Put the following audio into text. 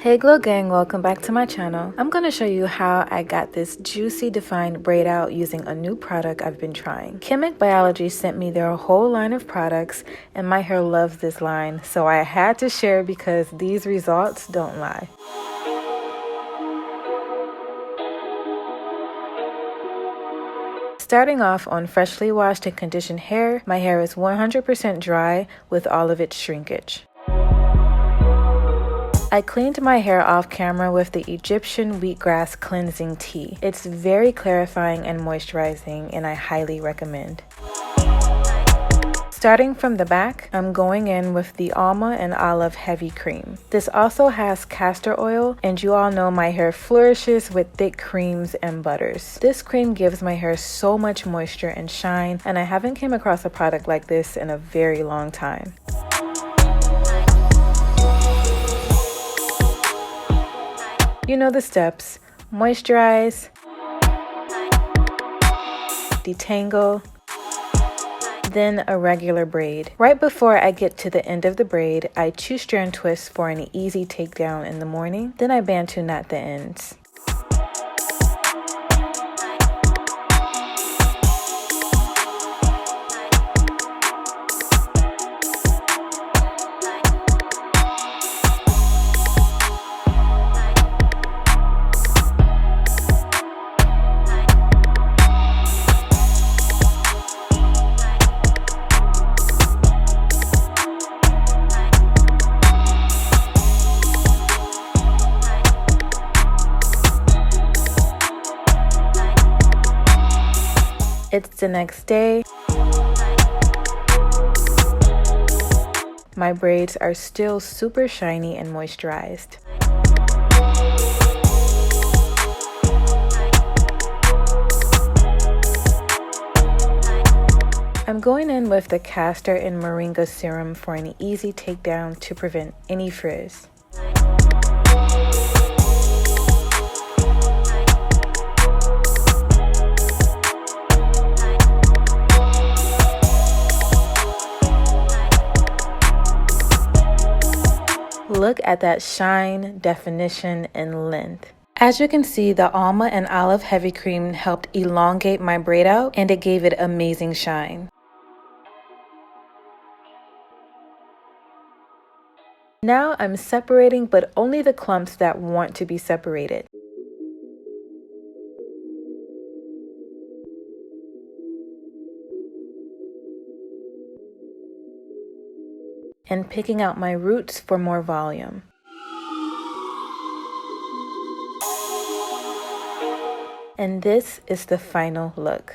Hey Glow Gang, welcome back to my channel. I'm going to show you how I got this juicy defined braid out using a new product I've been trying. Biologics sent me their whole line of products and my hair loves this line, so I had to share because these results don't lie. Starting off on freshly washed and conditioned hair, my hair is 100% dry with all of its shrinkage. I cleaned my hair off camera with the Egyptian wheatgrass cleansing tea. It's very clarifying and moisturizing, and I highly recommend. Starting from the back, I'm going in with the Almond and Olive Heavy Cream. This also has castor oil, and you all know my hair flourishes with thick creams and butters. This cream gives my hair so much moisture and shine, and I haven't came across a product like this in a very long time. You know the steps: moisturize, detangle, then a regular braid. Right before I get to the end of the braid, I 2-strand twist for an easy takedown in the morning, then I bantu knot the ends. It's the next day. My braids are still super shiny and moisturized. I'm going in with the Castor and Moringa Serum for an easy takedown to prevent any frizz. Look at that shine, definition, and length. As you can see, the Almond and Olive Heavy Cream helped elongate my braid out, and it gave it amazing shine. Now I'm separating, but only the clumps that want to be separated. And picking out my roots for more volume. And this is the final look.